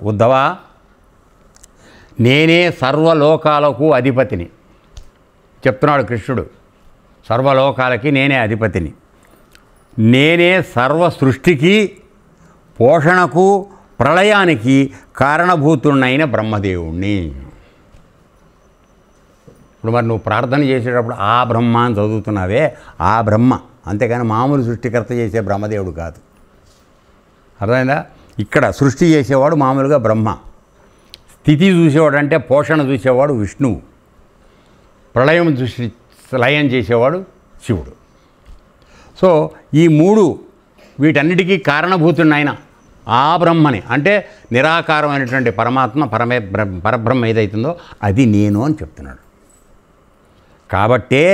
ఉద్ధవా, నేనే సర్వలోకాలకు అధిపతిని చెప్తున్నాడు కృష్ణుడు. సర్వలోకాలకి నేనే అధిపతిని, నేనే సర్వ సృష్టికి, పోషణకు, ప్రళయానికి కారణభూతుడైన బ్రహ్మదేవుణ్ణి. ఇప్పుడు మరి నువ్వు ప్రార్థన చేసేటప్పుడు ఆ బ్రహ్మ అని చదువుతున్నావే, ఆ బ్రహ్మ, అంతేకాని మామూలు సృష్టికర్త చేసే బ్రహ్మదేవుడు కాదు. అర్థమైందా? ఇక్కడ సృష్టి చేసేవాడు మామూలుగా బ్రహ్మ, స్థితి చూసేవాడు అంటే పోషణ చూసేవాడు విష్ణువు, ప్రళయం చూసి లయం చేసేవాడు శివుడు. సో ఈ మూడు వీటన్నిటికీ కారణభూతుడైన ఆ బ్రహ్మని, అంటే నిరాకారమైనటువంటి పరమాత్మ, పరబ్రహ్మ ఏదైతుందో అది నేను అని చెప్తున్నాడు. కాబట్టే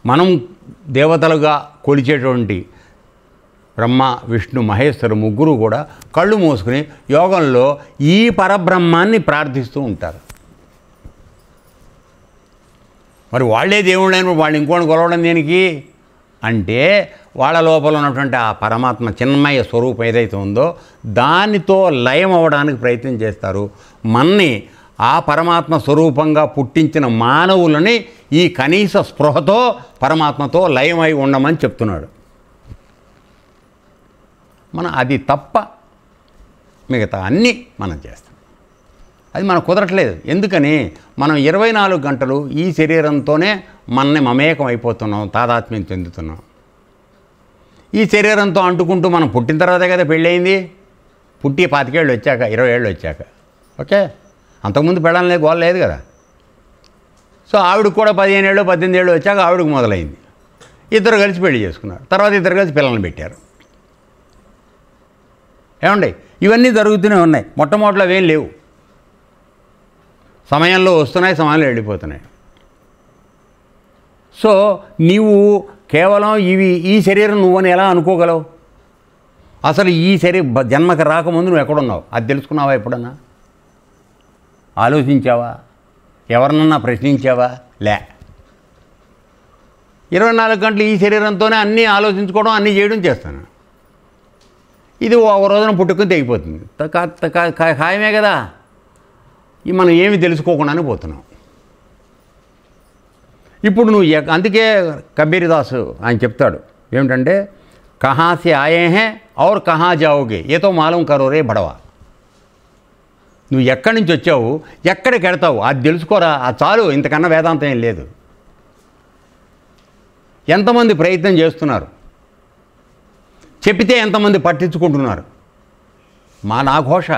మనం దేవతలుగా కొలిచేటువంటి బ్రహ్మ, విష్ణు, మహేశ్వరు ముగ్గురు కూడా కళ్ళు మూసుకుని యోగంలో ఈ పరబ్రహ్మాన్ని ప్రార్థిస్తూ ఉంటారు. మరి వాళ్ళే దేవుళ్ళైన వాళ్ళు ఇంకోటి కొలవడం దేనికి అంటే, వాళ్ళ లోపల ఉన్నటువంటి ఆ పరమాత్మ చిన్మయ స్వరూపం ఏదైతే ఉందో దానితో లయం అవ్వడానికి ప్రయత్నం చేస్తారు. మన్ని ఆ పరమాత్మ స్వరూపంగా పుట్టించిన మానవులని ఈ కనీస స్పృహతో పరమాత్మతో లయమై ఉండమని చెప్తున్నాడు. మనం అది తప్ప మిగతా అన్నీ మనం చేస్తాం. అది మనకు కుదరట్లేదు. ఎందుకని? మనం 24 గంటలు ఈ శరీరంతోనే మనని మమేకం అయిపోతున్నాం, తాదాత్మ్యం చెందుతున్నాం. ఈ శరీరంతో అంటుకుంటూ మనం పుట్టిన తర్వాతే కదా పెళ్ళయింది. పుట్టి 25 ఏళ్ళు వచ్చాక, 20 ఏళ్ళు వచ్చాక, ఓకే, అంతకుముందు పెళ్ళాలనే గోల లేదు కదా. సో ఆవిడకు కూడా 15 ఏళ్ళు 18 ఏళ్ళు వచ్చాక ఆవిడకు మొదలైంది. ఇద్దరు కలిసి పెళ్లి చేసుకున్నారు, తర్వాత ఇద్దరు కలిసి పిల్లల్ని పెట్టారు. ఏమండి, ఇవన్నీ జరుగుతూనే ఉన్నాయి. మొట్టమొదటిలో అవేం లేవు, సమయంలో వస్తున్నాయి, సమయంలో వెళ్ళిపోతున్నాయి. సో నీవు కేవలం ఈ శరీరం నువ్వని ఎలా అనుకోగలవు? అసలు ఈ జన్మకి రాకముందు నువ్వు ఎక్కడున్నావు అది తెలుసుకున్నావా? ఎప్పుడన్నా ఆలోచించావా? ఎవరినన్నా ప్రశ్నించావా? లే. 24 గంటలు ఈ శరీరంతోనే అన్నీ ఆలోచించుకోవడం, అన్నీ చేయడం చేస్తాను. ఇది ఒక రోజున పుట్టుకుని తెగిపోతుంది, ఖాయమే కదా. మనం ఏమి తెలుసుకోకుండానే పోతున్నాం. ఇప్పుడు నువ్వు అందుకే కబీర్దాసు ఆయన చెప్తాడు ఏమిటంటే, కహా సే ఆయే హే ఔర్ కహా జాओगे ఏ తో మాలూం కరో రే బడవా. నువ్వు ఎక్కడి నుంచి వచ్చావు, ఎక్కడికి వెడతావు అది తెలుసుకోరా, అది చాలు. ఇంతకన్నా వేదాంతం ఏం లేదు. ఎంతమంది ప్రయత్నం చేస్తున్నారు, చెప్పితే ఎంతమంది పట్టించుకుంటున్నారు. నా ఘోష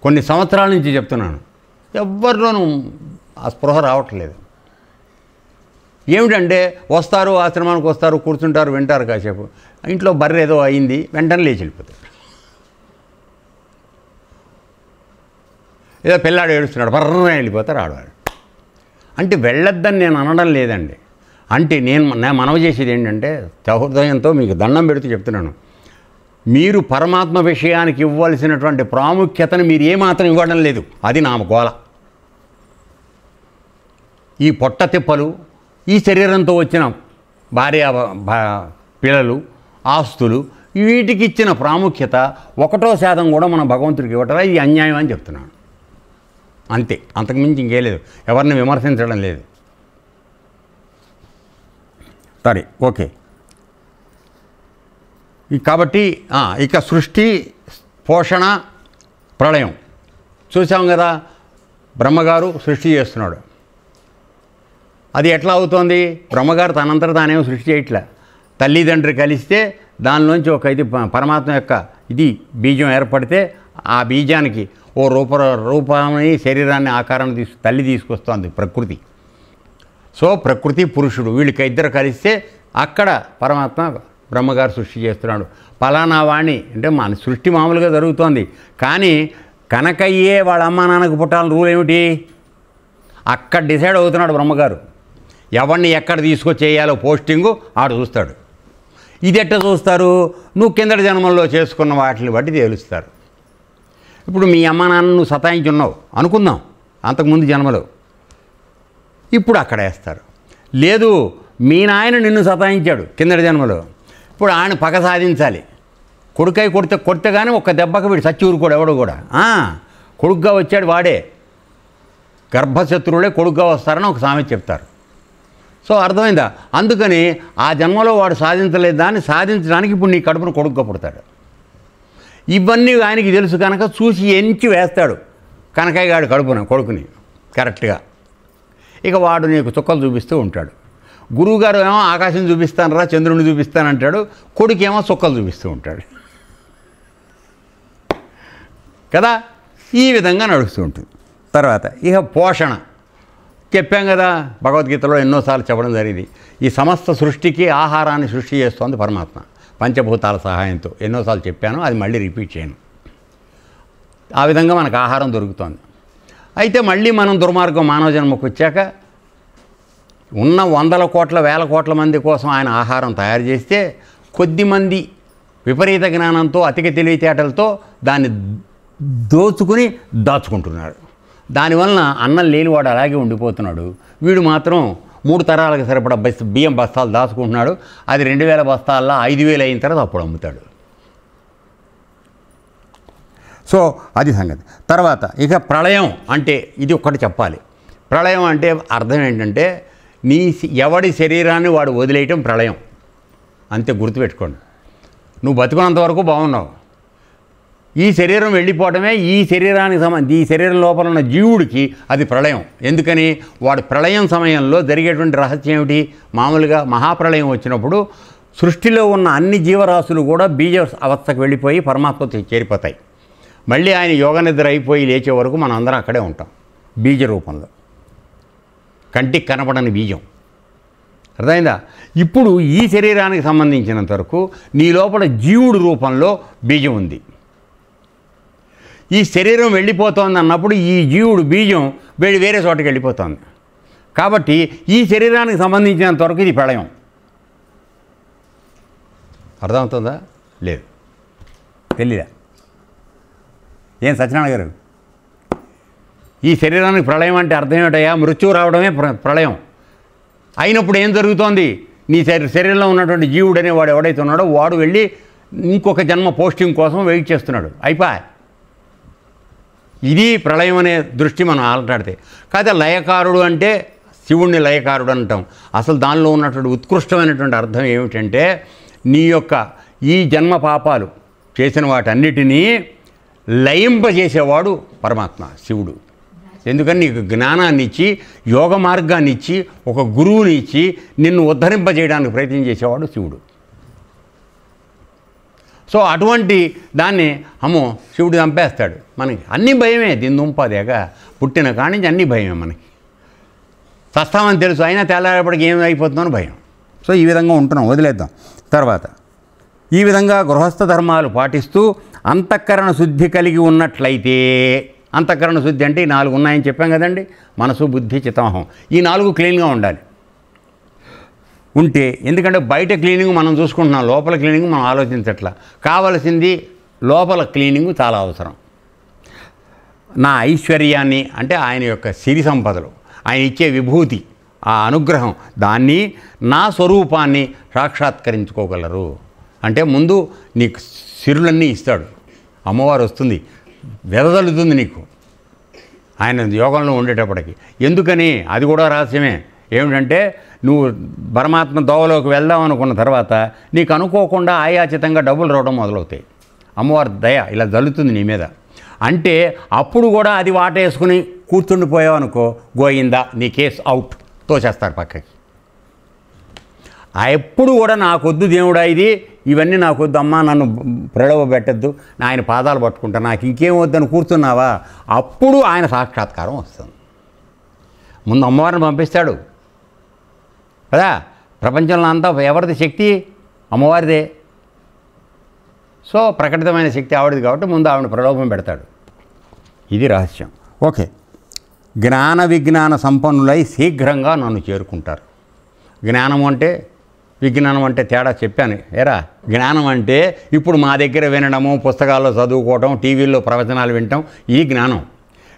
కొన్ని సంవత్సరాల నుంచి చెప్తున్నాను, ఎవరిలోనూ ఆ స్పృహ రావట్లేదు. ఏమిటంటే వస్తారు, ఆశ్రమానికి వస్తారు, కూర్చుంటారు, వింటారు, కాసేపు ఇంట్లో బర్రె ఏదో అయింది, వెంటనే లేచి వెళ్ళిపోతారు. ఏదో పిల్లాడు ఏడుస్తున్నాడు, బర్రనే వెళ్ళిపోతారు ఆడవాడు. అంటే వెళ్ళొద్దని నేను అనడం లేదండి. అంటే నేను మనవి చేసేది ఏంటంటే, సహృదయంతో మీకు దండం పెడుతూ చెప్తున్నాను, మీరు పరమాత్మ విషయానికి ఇవ్వాల్సినటువంటి ప్రాముఖ్యతను మీరు ఏమాత్రం ఇవ్వడం లేదు. అది నా గోల. ఈ పొట్ట తిప్పలు, ఈ శరీరంతో వచ్చిన భార్య పిల్లలు, ఆస్తులు, వీటికి ఇచ్చిన ప్రాముఖ్యత 1% కూడా మన భగవంతుడికి ఇవ్వటరా, ఈ అన్యాయం అని చెప్తున్నాను. అంతే, అంతకుమించి ఇంకే లేదు. ఎవరిని విమర్శించడం లేదు. సరే, ఓకే. కాబట్టి ఇక సృష్టి, పోషణ, ప్రళయం చూసాం కదా. బ్రహ్మగారు సృష్టి చేస్తున్నాడు. అది ఎట్లా అవుతోంది? బ్రహ్మగారు తనంతట తానేమో సృష్టి చేయట్లే. తల్లిదండ్రి కలిస్తే దానిలోంచి ఒక పరమాత్మ యొక్క బీజం ఏర్పడితే ఆ బీజానికి ఓ రూపాన్ని, శరీరాన్ని, ఆకారాన్ని తల్లి తీసుకొస్తోంది ప్రకృతి. సో ప్రకృతి, పురుషుడు వీళ్ళకి ఇద్దరు కలిస్తే అక్కడ పరమాత్మ బ్రహ్మగారు సృష్టి చేస్తున్నాడు. పలానా వాణి అంటే మన సృష్టి మామూలుగా జరుగుతోంది. కానీ కనకయ్యే వాళ్ళ అమ్మ నాన్నకు పుట్టాలని రూల్ ఏమిటి? అక్కడ డిసైడ్ అవుతున్నాడు బ్రహ్మగారు. ఎవరిని ఎక్కడ తీసుకొచ్చేయాలో పోస్టింగు ఆడు చూస్తాడు. ఇది ఎట్ట చూస్తారు? నువ్వు కిందటి జన్మల్లో చేసుకున్న వాటిని బట్టి తేలుస్తారు. ఇప్పుడు మీ అమ్మ నాన్న నువ్వు సతాయించున్నావు అనుకుందాం అంతకుముందు జన్మలో, ఇప్పుడు అక్కడ వేస్తారు. లేదు, మీ నాయన నిన్ను సతాయించాడు కిందటి జన్మలో, ఇప్పుడు ఆయన పగ సాధించాలి, కొడుకై కొడితే కానీ ఒక్క దెబ్బకి వీడు సచ్చి ఊరుకోడు ఎవడు కూడా. కొడుకుగా వచ్చాడు వాడే, గర్భశత్రువులే కొడుకుగా వస్తారని ఒక సామెత చెప్తారు. సో అర్థమైందా? అందుకని ఆ జన్మలో వాడు సాధించలేదు, దాన్ని సాధించడానికి ఇప్పుడు నీ కడుపును కొడుకుగా పుడతాడు. ఇవన్నీ ఆయనకి తెలుసు కనుక చూసి ఎంచి వేస్తాడు కనకయ్య గారి కొడుకుని కరెక్ట్గా. ఇక వాడు నీకు చుక్కలు చూపిస్తూ ఉంటాడు. గురువుగారు ఏమో ఆకాశం చూపిస్తానరా, చంద్రుడిని చూపిస్తానంటాడు, కొడుకేమో చుక్కలు చూపిస్తూ ఉంటాడు కదా. ఈ విధంగా నడుస్తూ ఉంటుంది. తర్వాత ఇక పోషణ చెప్పాం కదా, భగవద్గీతలో ఎన్నోసార్లు చెప్పడం జరిగింది. ఈ సమస్త సృష్టికి ఆహారాన్ని సృష్టి చేస్తోంది పరమాత్మ పంచభూతాల సహాయంతో. ఎన్నోసార్లు చెప్పాను, అది మళ్ళీ రిపీట్ చేయను. ఆ విధంగా మనకు ఆహారం దొరుకుతోంది. అయితే మళ్ళీ మనం దుర్మార్గం మానవ జన్మకు వచ్చాక ఉన్న వందల కోట్ల వేల కోట్ల మంది కోసం ఆయన ఆహారం తయారు చేస్తే కొద్దిమంది విపరీత జ్ఞానంతో అతిక తెలివితేటలతో దాన్ని దోచుకుని దాచుకుంటున్నాడు. దానివలన అన్నం లేనివాడు అలాగే ఉండిపోతున్నాడు. వీడు మాత్రం 3 తరాలకు సరిపడా బియ్యం బస్తాలు దాచుకుంటున్నాడు. అది 2000 బస్తాల్లో 5000 అయిన తర్వాత అప్పుడు అమ్ముతాడు. సో అది సంగతి. తర్వాత ఇక ప్రళయం అంటే ఇది ఒక్కటి చెప్పాలి. ప్రళయం అంటే అర్థం ఏంటంటే ఎవడి శరీరాన్ని వాడు వదిలేయటం ప్రళయం. అంతే, గుర్తుపెట్టుకోండి. నువ్వు బతుకున్నంత వరకు బాగున్నావు, ఈ శరీరం వెళ్ళిపోవడమే ఈ శరీరానికి ఈ శరీరం లోపల ఉన్న జీవుడికి అది ప్రళయం. ఎందుకని? వాడు ప్రళయం సమయంలో జరిగేటువంటి రహస్యం ఏమిటి? మామూలుగా మహాప్రళయం వచ్చినప్పుడు సృష్టిలో ఉన్న అన్ని జీవరాశులు కూడా బీజ అవస్థకు వెళ్ళిపోయి పరమాత్మతో చేరిపోతాయి. మళ్ళీ ఆయన యోగ నిద్ర అయిపోయి లేచే వరకు మనం అందరం అక్కడే ఉంటాం, బీజ రూపంలో, కంటికి కనపడని బీజం. అర్థమైందా? ఇప్పుడు ఈ శరీరానికి సంబంధించినంత వరకు నీ లోపల జీవుడు రూపంలో బీజం ఉంది. ఈ శరీరం వెళ్ళిపోతోంది అన్నప్పుడు ఈ జీవుడు బీజం వేరే చోటకి వెళ్ళిపోతుంది. కాబట్టి ఈ శరీరానికి సంబంధించినంత వరకు ఇది ప్రళయం. అర్థమవుతుందా? లేదు, తెలీదా? ఏం సత్యనారాయణ గారు, ఈ శరీరానికి ప్రళయం అంటే అర్థం ఏమిటయ్యా? మృత్యువు రావడమే ప్రళయం. అయినప్పుడు ఏం జరుగుతోంది? నీ శరీరంలో ఉన్నటువంటి జీవుడు అనేవాడు ఎవడైతే ఉన్నాడో వాడు వెళ్ళి ఇంకొక జన్మ పోస్టింగ్ కోసం వెయిట్ చేస్తున్నాడు. అయిపోయా. ఇది ప్రళయం అనే దృష్టి మనం ఆలటాడితే. కాకపోతే లయకారుడు అంటే శివుణ్ణి లయకారుడు అంటాం. అసలు దానిలో ఉన్నటువంటి ఉత్కృష్టమైనటువంటి అర్థం ఏమిటంటే నీ యొక్క ఈ జన్మ పాపాలు చేసిన వాటన్నిటినీ లయింపజేసేవాడు పరమాత్మ శివుడు. ఎందుకని నీకు జ్ఞానాన్ని ఇచ్చి యోగ మార్గాన్ని ఇచ్చి ఒక గురువుని ఇచ్చి నిన్ను ఉద్ధరింపజేయడానికి ప్రయత్నం చేసేవాడు శివుడు. సో అటువంటి దాన్ని అమ్మో శివుడు చంపేస్తాడు, మనకి అన్నీ భయమే. దీని దుంపదేగా పుట్టిన కాడి నుంచి అన్నీ భయమే. మనకి చస్తామని తెలుసు, అయినా తెల్లారేపటికి ఏం అయిపోతుందో భయం. సో ఈ విధంగా ఉంటున్నాం, వదిలేద్దాం. తర్వాత ఈ విధంగా గృహస్థ ధర్మాలు పాటిస్తూ అంతఃకరణ శుద్ధి కలిగి ఉన్నట్లయితే, అంతఃకరణ శుద్ధి అంటే ఈ 4 ఉన్నాయని చెప్పాం కదండి, మనసు బుద్ధి చిత్తమోహం. ఈ 4 క్లీన్గా ఉండాలి ఉంటే. ఎందుకంటే బయట క్లీనింగ్ మనం చూసుకుంటున్నాం, లోపల క్లీనింగ్ మనం ఆలోచించట్లా. కావలసింది లోపల క్లీనింగ్ చాలా అవసరం. నా ఐశ్వర్యాన్ని అంటే ఆయన యొక్క సిరి సంపదలు, ఆయన ఇచ్చే విభూతి, ఆ అనుగ్రహం, దాన్ని నా స్వరూపాన్ని సాక్షాత్కరించుకోగలరు అంటే ముందు నీకు సిరులన్నీ ఇస్తాడు. అమ్మవారు వస్తుంది, వెదజల్లుతుంది నీకు ఆయన యోగంలో ఉండేటప్పటికి. ఎందుకని? అది కూడా రహస్యమే. ఏమిటంటే నువ్వు పరమాత్మ దోవలోకి వెళ్దాం అనుకున్న తర్వాత నీకు అనుకోకుండా ఆయాచితంగా డబ్బులు రావడం మొదలవుతాయి. అమ్మవారి దయ ఇలా జల్లుతుంది నీ మీద. అంటే అప్పుడు కూడా అది వాటేసుకుని కూర్చుండిపోయావు అనుకో, గోయిందా నీ కేసు అవుట్, తోసేస్తారు పక్కకి. ఎప్పుడు కూడా నాకొద్దు దేవుడా, ఇవన్నీ నాకొద్దు అమ్మా, నన్ను ప్రలోభ పెట్టద్దు, ఆయన పాదాలు పట్టుకుంటా, నాకు ఇంకేం వద్దని కూర్చున్నావా, అప్పుడు ఆయన సాక్షాత్కారం వస్తుంది. ముందు అమ్మవారిని పంపిస్తాడు కదా. ప్రపంచంలో అంతా ఎవరిది శక్తి? అమ్మవారిదే. సో ప్రకటితమైన శక్తి ఆవిడది కాబట్టి ముందు ఆవిడ ప్రలోభం పెడతాడు. ఇది రహస్యం. ఓకే. జ్ఞాన విజ్ఞాన సంపన్నులై శీఘ్రంగా నన్ను చేరుకుంటారు. జ్ఞానం అంటే విజ్ఞానం అంటే తేడా చెప్పాను. ఏరా, జ్ఞానం అంటే ఇప్పుడు మా దగ్గర వినడము, పుస్తకాల్లో చదువుకోవటం, టీవీల్లో ప్రవచనాలు వినటం, ఇది జ్ఞానం.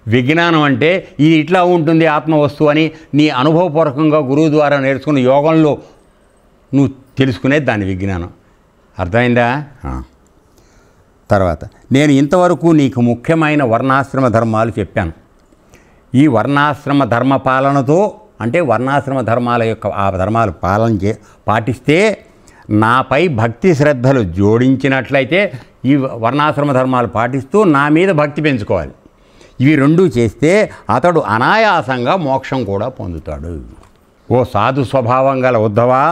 విజ్ఞానం అంటే ఇది ఇట్లా ఉంటుంది ఆత్మ వస్తువు అని నీ అనుభవపూర్వకంగా గురువు ద్వారా నేర్చుకున్న యోగంలో నువ్వు తెలుసుకునేది దాని విజ్ఞానం. అర్థమైందా? తర్వాత నేను ఇంతవరకు నీకు ముఖ్యమైన వర్ణాశ్రమ ధర్మాలు చెప్పాను. ఈ వర్ణాశ్రమ ధర్మ పాలనతో అంటే వర్ణాశ్రమ ధర్మాల యొక్క ఆ ధర్మాలు పాటిస్తే నాపై భక్తి శ్రద్ధలు జోడించినట్లయితే ఈ వర్ణాశ్రమ ధర్మాలు పాటిస్తూ నా మీద భక్తి పెంచుకోవాలి. ఇవి రెండూ చేస్తే అతడు అనాయాసంగా మోక్షం కూడా పొందుతాడు. ఓ సాధు స్వభావం గల ఉద్ధవా,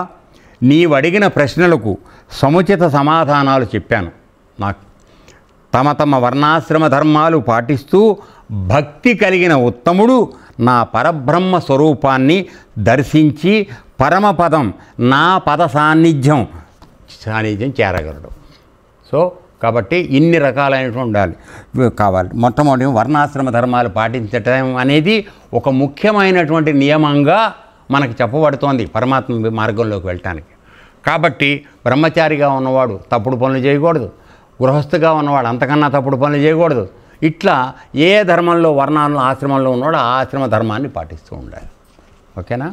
నీవడిగిన ప్రశ్నలకు సముచిత సమాధానాలు చెప్పాను. నాకు తమ వర్ణాశ్రమ ధర్మాలు పాటిస్తూ భక్తి కలిగిన ఉత్తముడు నా పరబ్రహ్మ స్వరూపాన్ని దర్శించి పరమపదం నా పద సాన్నిధ్యం చేరగలడు. సో కాబట్టి ఇన్ని రకాలైనటువంటి కావాలి. మొట్టమొదటి వర్ణాశ్రమ ధర్మాలు పాటించటం అనేది ఒక ముఖ్యమైనటువంటి నియమంగా మనకి చెప్పబడుతోంది పరమాత్మ మార్గంలోకి వెళ్ళటానికి. కాబట్టి బ్రహ్మచారిగా ఉన్నవాడు తప్పుడు పనులు చేయకూడదు, గృహస్థుగా ఉన్నవాడు అంతకన్నా తప్పుడు పనులు చేయకూడదు. ఇట్లా ఏ ధర్మంలో వర్ణాలను ఆశ్రమంలో ఉన్నవాడు ఆ ఆశ్రమ ధర్మాన్ని పాటిస్తూ ఉండాలి. ఓకేనా?